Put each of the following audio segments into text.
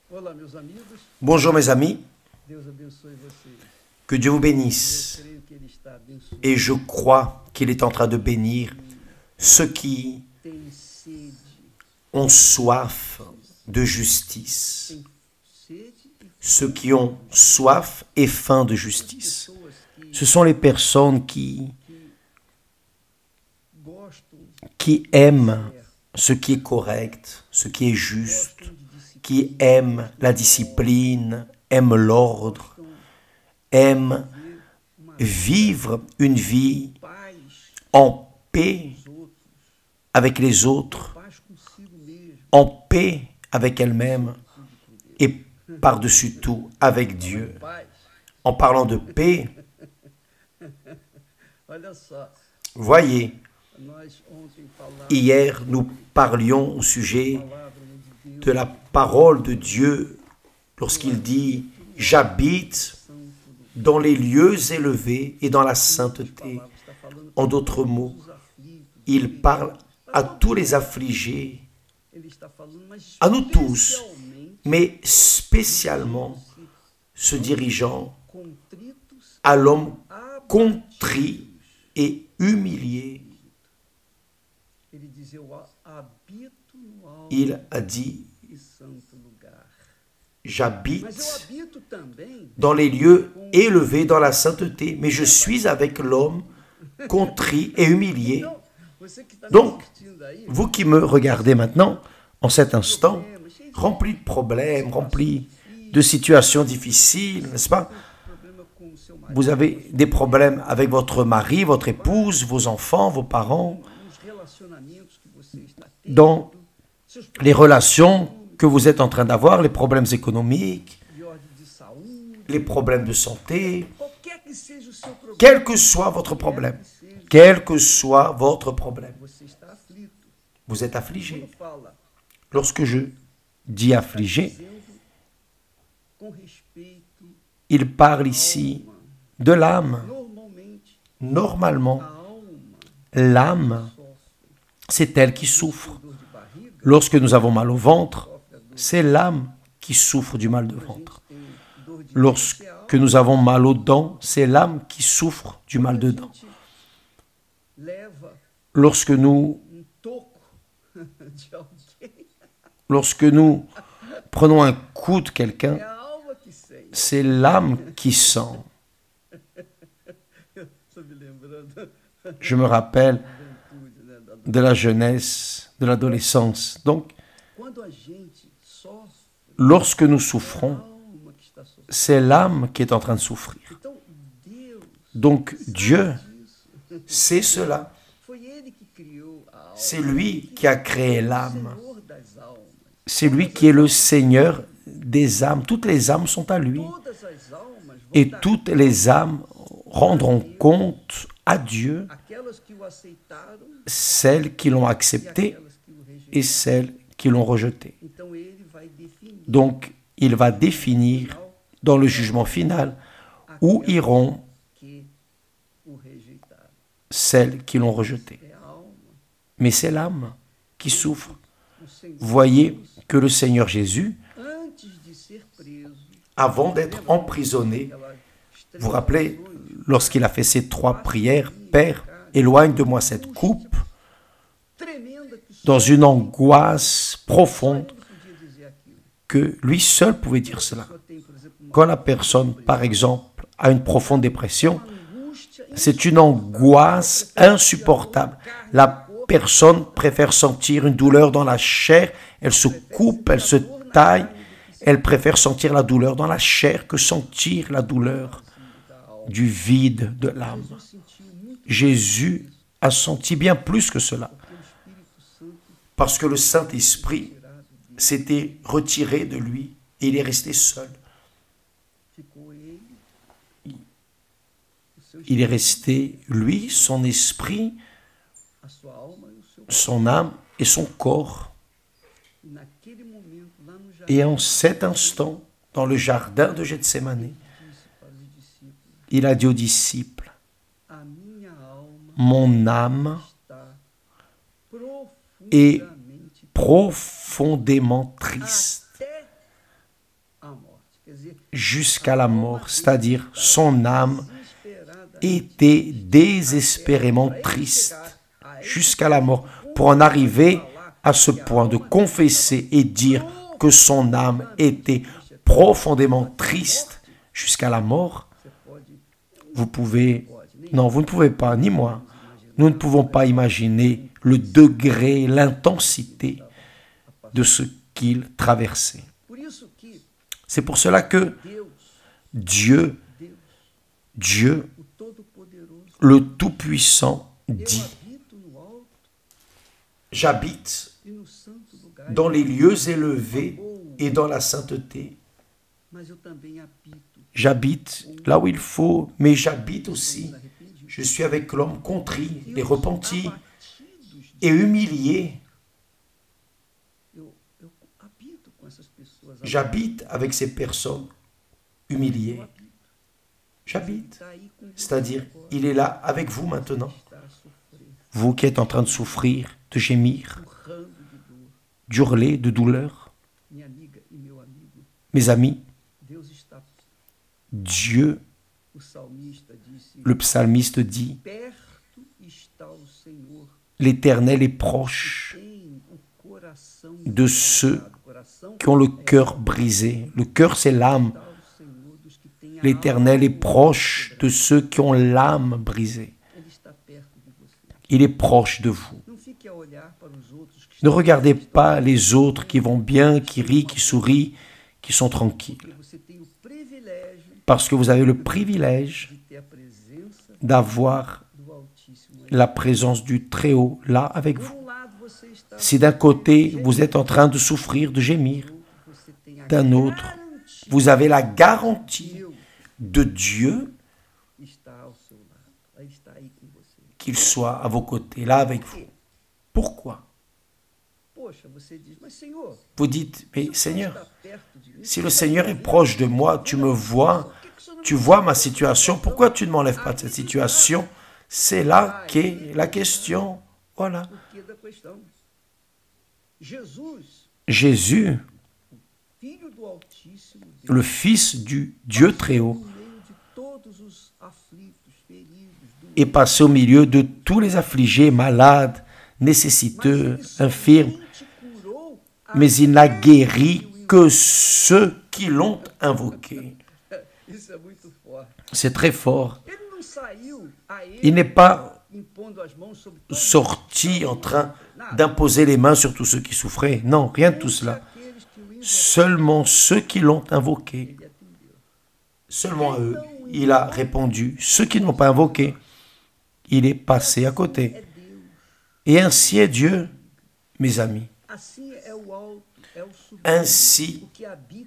Olá, meus amigos. Bonjour mes amis, Deus abençoe vocês. que Dieu vous Eu bénisse. creio que Ele está Et abençoando je crois qu'il est en train de bénir ceux qui tem sede, ont soif de justice. tem sede e Ceux qui ont soif et faim de justice. pessoas que Ce sont les personnes qui gostam aiment ce qui est correct, ce qui est juste, de disciplina, qui aiment la discipline, aiment l'ordre, aiment vivre une vie paz en paix dos outros, avec les autres, paz consigo mesmo. en paix avec elle-même et par-dessus tout avec Dieu. Paz, En parlant de paix, olha só, voyez, nós ontem falamos hier nous parlions au sujet da palavra de Deus de la parole de Dieu lorsqu'il dit « J'habite dans les lieux élevés et dans la sainteté ». está falando En d'autres mots, dos aflitos. il parle à tous les affligés, Ele está falando, mas à nous tous, especialmente mais spécialement se dirigeant contritos, à l'homme abatidos. contrit et humilié. Ele diz, eu habito no alto Il a dit e santo lugar. « Mas eu J'habite habito também dans les lieux élevés dans la sainteté, mais je suis avec l'homme contrit et humilié. Então, você que está me Donc, assistindo aí, Vous qui me regardez maintenant, en cet instant, problema, cheio de rempli de problèmes, rempli de situations difficiles, n'est-ce pas? problema com o seu marido, Vous avez des problèmes avec votre mari, votre épouse, vos enfants, vos parents, nos relacionamentos que você está tendo, dans seus les relations que vous êtes en train d'avoir, les problèmes économiques, de ordem de saúde, les problèmes de santé, qualquer que seja o seu problema, quel que soit votre problème, quel que soit votre problème, você está aflito. vous êtes affligé. Quando fala Lorsque je dis affligé, dizendo com respeito, il parle ici de l'âme. normalmente Normalement, a alma l'âme, sofre c'est elle qui souffre. dor de barriga, Lorsque nous avons mal au ventre, sofre a dor c'est l'âme qui souffre du mal de a gente ventre. tem dor de dente, é a Lorsque alma. nous avons mal aux dents, c'est l'âme qui souffre du mal de A dents. gente leva Lorsque nous, toco de alguém, lorsque nous prenons un coup de quelqu'un, é a alma que sente. c'est l'âme qui sent. Estou me lembrando da Je me rappelle juventude, né? de la jeunesse, de l'adolescence. Donc, Quando a gente sofre, lorsque nous é a souffrons, alma que está sofrendo. c'est l'âme qui est en train de souffrir. Então, Deus Donc, Dieu disso. sait cela. Foi Ele que criou a alma. C'est lui qui a créé O l'âme. Senhor das almas. C'est lui qui est le Seigneur des âmes. Toutes les âmes sont à lui. Todas as almas Et voltarão. toutes les âmes rendront compte à Dieu, Aquelas que o aceitaram celles qui l'ont e accepté aquelas que o rejeitaram. et celles qui l'ont rejeté. Então ele vai definir Donc, il va définir dans le jugement final où iront que o rejeitaram. celles qui l'ont rejeté. É a alma. Mais c'est l'âme qui souffre. O Senhor, Voyez que le Seigneur Jésus, antes de ser preso, avant d'être emprisonné, aquelas vous três vous rappelez, orações, lorsqu'il a fait ces 3 prières, « Père, éloigne de moi cette coupe », tremenda que dans só une angoisse profonde, ele podia dizer aquilo. que lui seul pouvait dire cela. A pessoa tem, por exemplo, uma Quand la personne, par exemple, a une profonde dépression, angústia c'est une angoisse insupportable. La personne préfère sentir une douleur dans la chair, elle se coupe, elle se taille, elle préfère sentir la douleur dans la chair que sentir la douleur du vide de l'âme. sentiu muito Jésus a senti bien plus que cela, que o Espírito Santo parce que le Saint-Esprit s'était retiré de lui et il est resté seul. ficou ele, o seu Il est resté, lui, son esprit, a sua alma e o seu son âme et son corps. e naquele momento lá no jardim Et en cet instant, dans le jardin de Gethsémani, disse para os discípulos: il a dit aux disciples, a minha alma mon âme está est profundamente profondément triste até jusqu'à la mort, c'est-à-dire son âme était désespérément triste jusqu'à la mort, pour en arriver à ce point de confesser et dire que son âme était profondément triste jusqu'à la mort. Vous pouvez, non, vous ne pouvez pas, ni moi, nous ne pouvons pas imaginer le degré, l'intensité de ce qu'il traversait. C'est pour cela que Dieu, le Tout-Puissant, dit: j'habite dans les lieux élevés et dans la sainteté. J'habite là où il faut, mais j'habite aussi. Je suis avec l'homme contrit et repenti et humilié. J'habite avec ces personnes humiliées. J'habite. C'est-à-dire, il est là avec vous maintenant. Vous qui êtes en train de souffrir, de gémir, d'hurler, de douleur. Mes amis, Dieu, le psalmiste dit, l'Éternel est proche de ceux qui ont le cœur brisé. Le cœur, c'est l'âme. L'Éternel est proche de ceux qui ont l'âme brisée. Il est proche de vous. Ne regardez pas les autres qui vont bien, qui rient, qui sourient, qui sont tranquilles. Parce que vous avez le privilège d'avoir la présence du Très-Haut là avec vous. Si d'un côté, vous êtes en train de souffrir, de gémir, d'un autre, vous avez la garantie de Dieu qu'il soit à vos côtés, là avec vous. Pourquoi? Vous dites, mais Seigneur, si le Seigneur est proche de moi, tu me vois, tu vois ma situation, pourquoi tu ne m'enlèves pas de cette situation? C'est là qu'est la question. Voilà. Jésus, le Fils du Dieu Très-Haut, est passé au milieu de tous les affligés, malades, nécessiteux, infirmes, mais il n'a guéri que ceux qui l'ont invoqué. C'est très fort. Il n'est pas sorti en train d'imposer les mains sur tous ceux qui souffraient. Non, rien de tout cela. Seulement ceux qui l'ont invoqué. Seulement à eux, il a répondu. Ceux qui ne l'ont pas invoqué, il est passé à côté. Et ainsi est Dieu, mes amis. Ainsi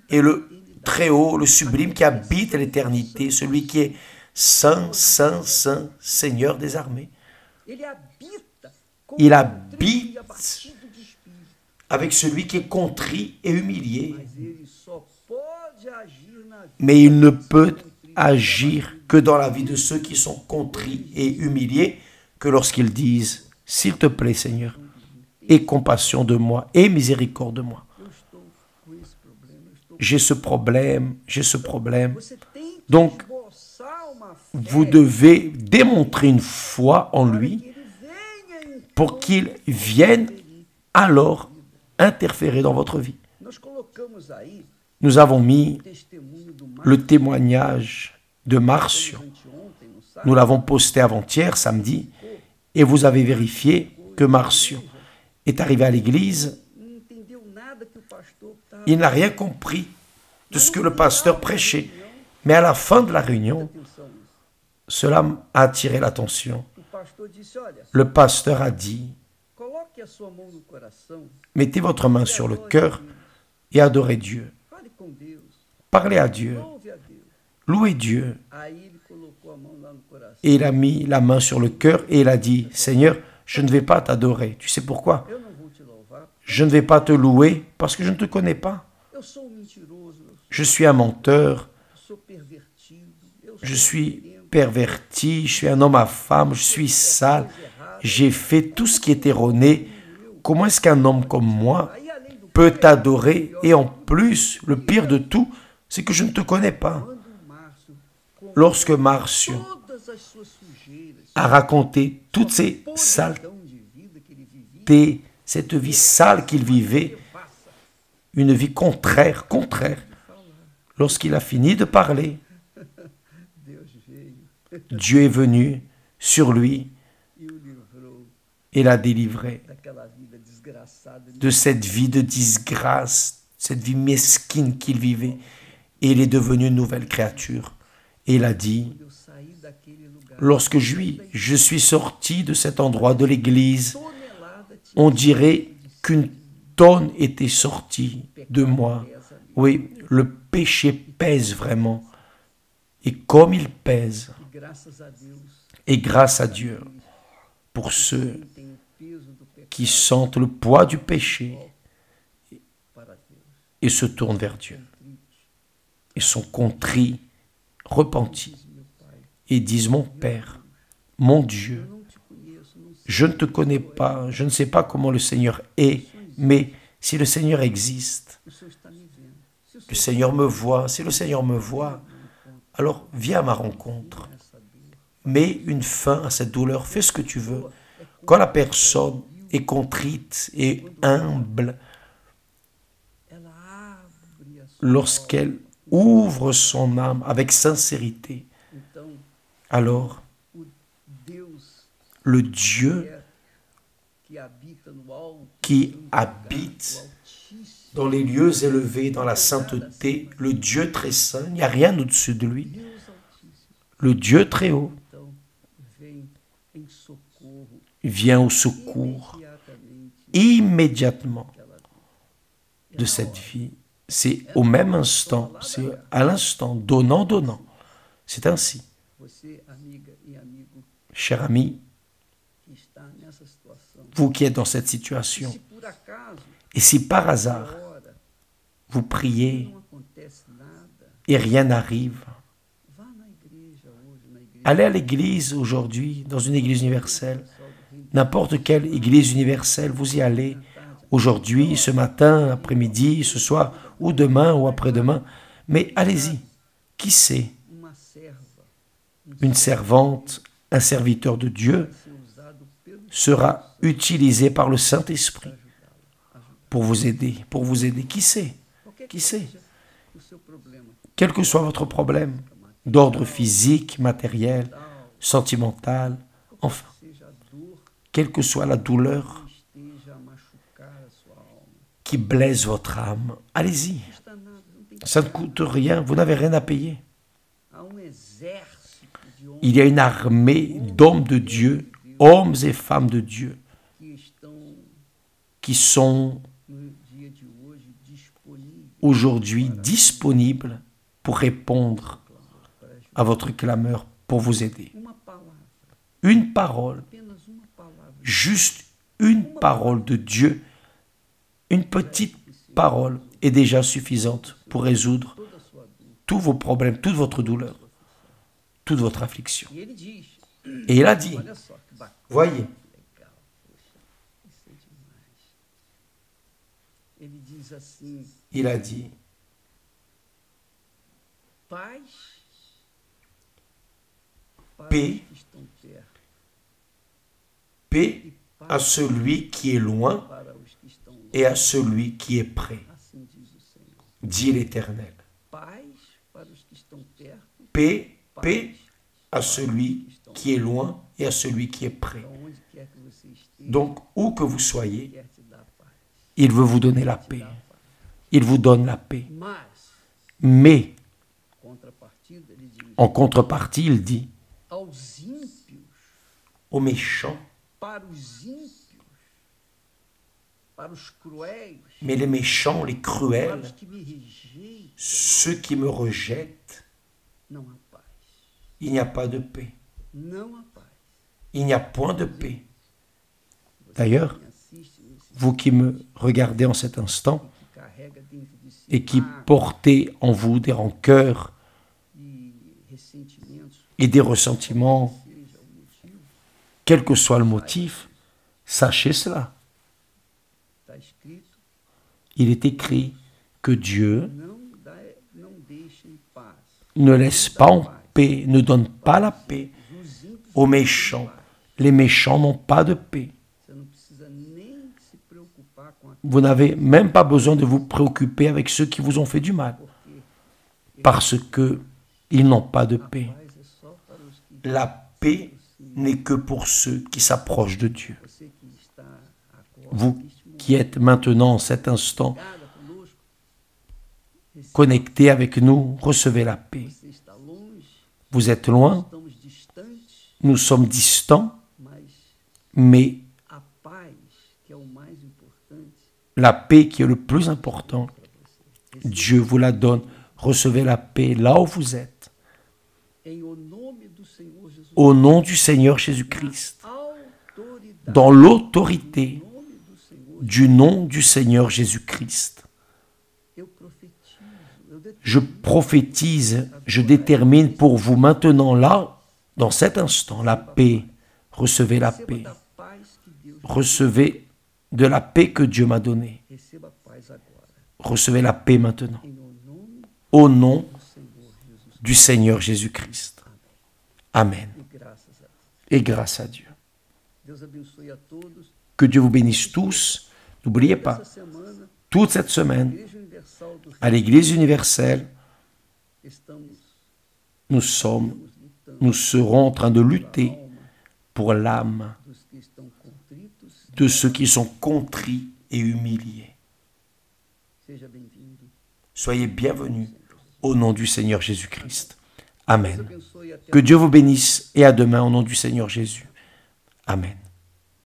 est le Très-Haut, le sublime qui habite à l'éternité, celui qui est Saint, Saint, Saint, Seigneur des armées. Il habite avec celui qui est contrit et humilié. Mais il ne peut agir que dans la vie de ceux qui sont contrits et humiliés, que lorsqu'ils disent, s'il te plaît Seigneur, aie compassion de moi, aie miséricorde de moi. J'ai ce problème, j'ai ce problème. Donc, vous devez démontrer une foi en lui pour qu'il vienne alors interférer dans votre vie. Nous avons mis le témoignage de Marcio. Nous l'avons posté avant-hier, samedi, et vous avez vérifié que Marcio est arrivé à l'église. Il n'a rien compris de ce que le pasteur prêchait. Mais à la fin de la réunion, cela a attiré l'attention. Le pasteur a dit, mettez votre main sur le cœur et adorez Dieu. Parlez à Dieu. Louez Dieu. Et il a mis la main sur le cœur et il a dit, Seigneur, je ne vais pas t'adorer. Tu sais pourquoi? Je ne vais pas te louer parce que je ne te connais pas. Je suis un menteur. Je suis perverti. Je suis un homme à femme. Je suis sale. J'ai fait tout ce qui est erroné. Comment est-ce qu'un homme comme moi peut t'adorer? Et en plus, le pire de tout, c'est que je ne te connais pas. Quando o Márcio contou Lorsque Marcio todas as suas sujeiras, a raconté toutes sua ces saletés, podridão de vida que ele vivia, cette vie sale qu'il vivait, devassa une vie contraire, de falar. lorsqu'il a fini de parler, Deus veio Dieu est venu sur lui e o livrou et l'a délivré daquela vida desgraçada. de cette vie de disgrâce, cette vie mesquine qu'il vivait. Et il est devenu une nouvelle créature. Et il a dit, Eu saí daquele lugar. lorsque je suis sorti de cet endroit de l'église, Tonelada tinha on dirait qu'une tonne était sortie de moi. pesa ali. Oui, le péché pèse vraiment. Et comme il pèse, E graças a Deus, et grâce à Dieu, pour ceux quem tem o peso do pecado qui sentent le poids du péché para Deus. et se tournent vers Dieu, Triste, et sont contrits, repentis, diz meu Pai. et disent, mon Père, mon Dieu, Eu não te conheço, não sei. je ne te connais pas, je ne sais pas comment le Seigneur est, mais si le Seigneur existe, O Senhor está me vendo. Se o le Senhor Seigneur me voit, si le Seigneur me voit, alors viens à ma rencontre. essa dor, Mets une fin à cette douleur, fais ce que tu veux. Quand la personne est contrite et humble, ela abre a sua lorsqu'elle ouvre son âme avec sincérité, Então, alors o Deus le Dieu que habita no alto, qui no habite Altíssimo, dans les lieux élevés, dans la sainteté, le Dieu très saint, il n'y a rien au-dessus de lui, Deus Altíssimo, le Dieu très haut então vem em socorro vient au secours imediatamente immédiatement daquela vida. de cette vie. C'est au même instant, c'est à l'instant, donnant, donnant. C'est ainsi, Você, amiga e amigo cher ami, que está nessa situação, vous qui êtes dans cette e situation, se por acaso, et si par hasard ora, vous priez não acontece nada, et rien n'arrive, vá na igreja hoje, na igreja allez à l'église aujourd'hui, dans une église universelle, pessoal do reino n'importe quelle église universelle, vous y allez aujourd'hui, ce matin, après-midi, ce soir, ou demain, ou après-demain, mais allez-y. Qui sait, uma serva, une servante, un serviteur de Dieu ser usado pelo sera utilisé par le Saint-Esprit pour vous aider, Qui sait, qualquer qui sait, seja o seu problema quel que soit votre problème, d'ordre physique, matériel, tal, sentimental, enfin, seja a dor quelle que soit la douleur que esteja a machucar a sua alma. qui blesse votre âme, allez-y. Não custa nada, não tem Ça ne coûte rien, vous n'avez rien à payer. há exército de homens Il y a une armée d'hommes de Dieu, hommes et femmes de Dieu, que estão qui sont no dia de hoje disponíveis aujourd'hui disponibles pour répondre para ajudar. à votre clameur, pour vous aider. Uma palavra, Une parole, apenas uma palavra, juste une parole de Dieu, une petite parole est déjà suffisante pour résoudre toda a sua dor. tous vos problèmes, toute votre douleur, toute votre affliction. E ele diz, Et il a dit, olha só que bacana, voyez, legal, poxa, isso é demais. Ele diz assim, il a dit, paz para Paix. os que estão perto paix e à paz celui qui est loin para os que estão longe. et à celui qui est près, Assim diz o Senhor. dit l'Éternel. Paz para os que estão perto, Paix, paz paix à celui qui est loin et à celui qui est près. para onde quer que você esteja. Donc, où que vous soyez, Quer te dar paz. il veut vous donner la paix. Il vous donne la paix. Mas, Mais, contrapartida, ele diz, en contrepartie, il dit aos ímpios, aux méchants, para os ímpios, para os cruéis, mais les méchants, les para cruels, os que me rejeitam, ceux qui me rejettent, não há paz. il n'y a pas de paix. Não há paz. Il n'y a point de paix. Você D'ailleurs, que me assiste nesse vous qui me regardez en cet instant que carrega dentro de si et qui mágoa portez en vous des rancœurs e ressentimentos, et des ressentiments, seja o motivo, quel que soit le motif, sachez cela. está escrito, Il est écrit que Dieu não deixe ne laisse pas en paix, ne donne pas la paix Os ímpios, aux méchants. Les méchants n'ont pas de paix. você não precisa nem se preocupar com aquilo, Vous n'avez même pas besoin de vous préoccuper avec ceux qui vous ont fait du mal, porque parce que ils n'ont pas de paix. paz é só para os que La paix n'est que pour ceux qui s'approchent de Dieu. você que está agora, Vous neste momento, qui êtes maintenant, en cet instant, ligada conosco, receba, connectés avec nous, recevez la paix. você está longe, Vous êtes loin, estamos distantes, nous sommes distants, mas mais a paz, que é o mais importante, la paix qui est le plus important, Dieu vous la donne. Recevez la paix là où vous êtes. em o nome do Senhor Jesus, Au nom du Seigneur Jésus-Christ, autoridade, dans l'autorité em nome do Senhor, du nom du Seigneur Jésus-Christ. eu profetizo, eu Je prophétise, je détermine pour vous maintenant, là, dans cet instant, la paix. Recevez la receba paix. da paz que Deus, Recevez de la paix que Dieu m'a donnée. receba paz agora, Recevez la paix maintenant. em o nome Au nom do Senhor Jesus, du Seigneur Jésus-Christ. Amen. e graças a Deus. Et grâce à Dieu. Deus abençoe a todos. Que Dieu vous bénisse tous. N'oubliez pas, Essa semana, toute cette semaine, Igreja Universal do à l'Église universelle, estamos nous serons en train de lutter alma pour l'âme dos que estão contritos. de ceux qui sont contrits et humiliés. Seja bem-vindo. Soyez bienvenus au nom du Seigneur Jésus-Christ. Deus Amen. abençoe até Que Dieu vous bénisse et à demain au nom du Seigneur Jésus. Amen.